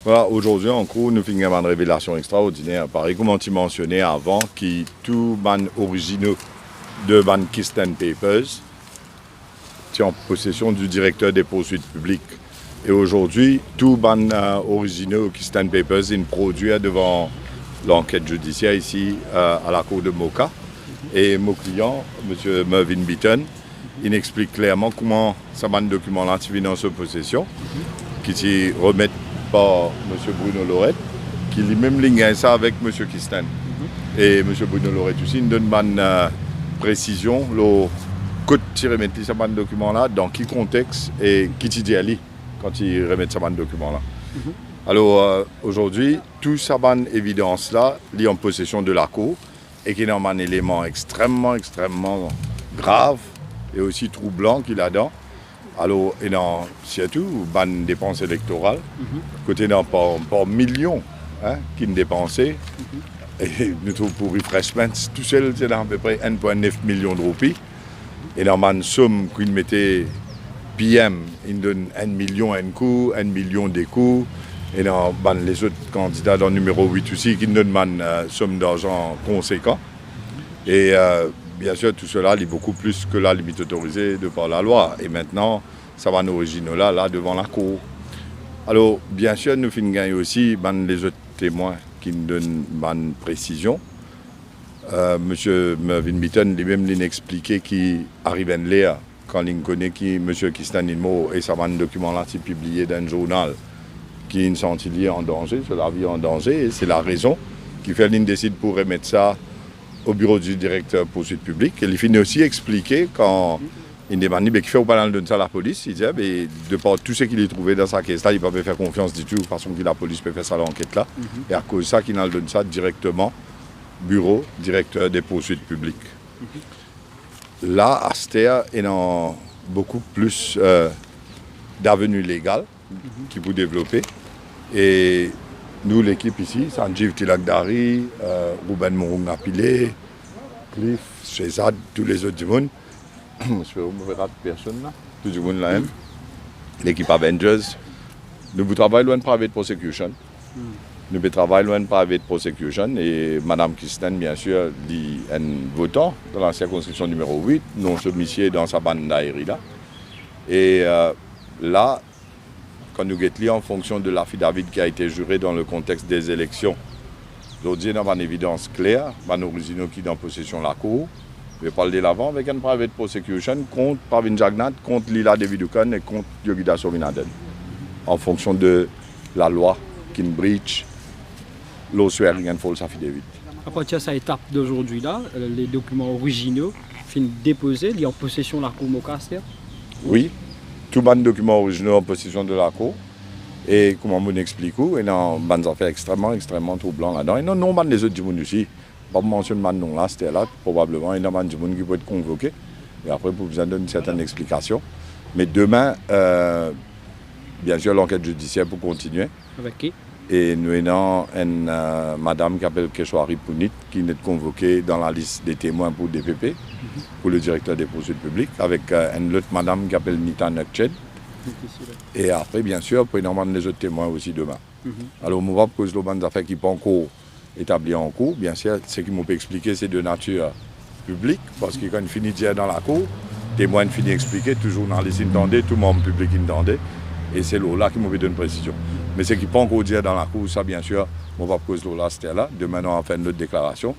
Voilà, aujourd'hui, en cours, nous finissons une révélation extraordinaire. Pareil, comme tu mentionnais avant, qui tout ban originaux de ban Keystone Papers, c'est en possession du directeur des poursuites publiques. Et aujourd'hui, tout ban originaux Keystone Papers est produit devant l'enquête judiciaire ici à la cour de Moka. Et mon client, M. Mervyn Beaton, il explique clairement comment ce document-là est dans sa possession, qui s'y remet par M. Bruno Lorette, qui lui-même ligne ça avec M. Keystone. Et M. Bruno Lorette aussi il donne une précision, le code qui remet ce document-là, dans quel contexte et qui dit à lui quand il remet ce document-là. Alors aujourd'hui, tout ça évidence-là, il est en possession de la cour et qui est un élément extrêmement grave et aussi troublant qu'il a dans. Alors, et dans, surtout, ban dépenses électorales, côté d'un par millions qui ne dépensé. Et nous trouvons pour refreshments, tout seul, c'est à peu près 1,9 million de roupies. Et dans une somme qu'il mettait PM, il donne 1 million un coup, 1 million des coups. Et dans les autres candidats dans le numéro 8 aussi, qui donnent une somme d'argent conséquente. Et bien sûr, tout cela est beaucoup plus que la limite autorisée de par la loi. Et maintenant, ça va nous originer là devant la cour. Alors, bien sûr, nous finissons gagner aussi les autres témoins qui nous donnent une précision. Monsieur Mervyn Beaton lui-même expliqué qui arrive à lire quand il connaît qui M. Keystone Inmo et ça va un document là publié dans un journal qui ne sentit en danger, sur la vie en danger. Et c'est la raison qui fait qu'il décide pour remettre ça au bureau du directeur poursuite publique. Et il finit aussi expliquer quand il demande qu'il fait pas de ça à la police. Il dit de par tout ce qu'il a trouvé dans sa caisse là, il ne peut pas faire confiance du tout de façon que la police peut faire ça l'enquête là. Et à cause de ça, qu'il a donné ça directement bureau directeur des poursuites publiques. Là, Aster est dans beaucoup plus d'avenues légales qui peut développer. Et nous, l'équipe ici, Sanjeev Tilakdari, Ruben Mourungapile, Cliff, Shezad, tous les autres du monde. Je ne verrai personne là, tout le monde là même. L'équipe Avengers. Nous travaillons loin de private prosecution. Nous travaillons loin de private prosecution et Mme Keystone, bien sûr, dit un votant dans la circonscription numéro 8, non soumis dans sa bande d'aérie là. Et là, quand nous guettons en fonction de l'affidavit qui a été juré dans le contexte des élections, l'audience a une évidence claire, un original qui est en possession de la cour. Je vais parler de l'avant avec une private prosecution contre Pravin Jagnat, contre Lila Devidoukan et contre Yogita Sominaden. En fonction de la loi qui breach l'eau swearing and false affidavit. À partir de cette étape d'aujourd'hui là, les documents originaux finissent déposés, ils sont en possession de la cour Moka. Oui, tous les documents originaux en possession de la cour. Et comme on explique, il y a des affaires extrêmement troublantes là-dedans. Et non, les autres du monde aussi. Pas mentionner le nom là, c'était là, probablement, il y a des gens qui peuvent être convoqués. Et après, pour vous donner une certaine explication. Mais demain, bien sûr, l'enquête judiciaire pour continuer. Avec qui? Et nous avons une madame qui s'appelle Keshwari Punit, qui est convoquée dans la liste des témoins pour DPP, pour le directeur des poursuites publiques, avec une autre madame qui s'appelle Nita Nukched. Et après, bien sûr, pour énormément les autres témoins aussi demain. Alors, on va poser les affaires qui ne sont pas encore établies en cours. Bien sûr, ce qui m'ont expliqué, c'est de nature publique, parce que quand il finit de dire dans la cour, témoin finit d'expliquer, tout journaliste entendait, tout membre public entendait. Et c'est là qui m'a donné une précision. Mais ce qui ne peut pas encore dire dans la cour, ça bien sûr, on va poser là, c'était là. Demain, on va faire une autre déclaration.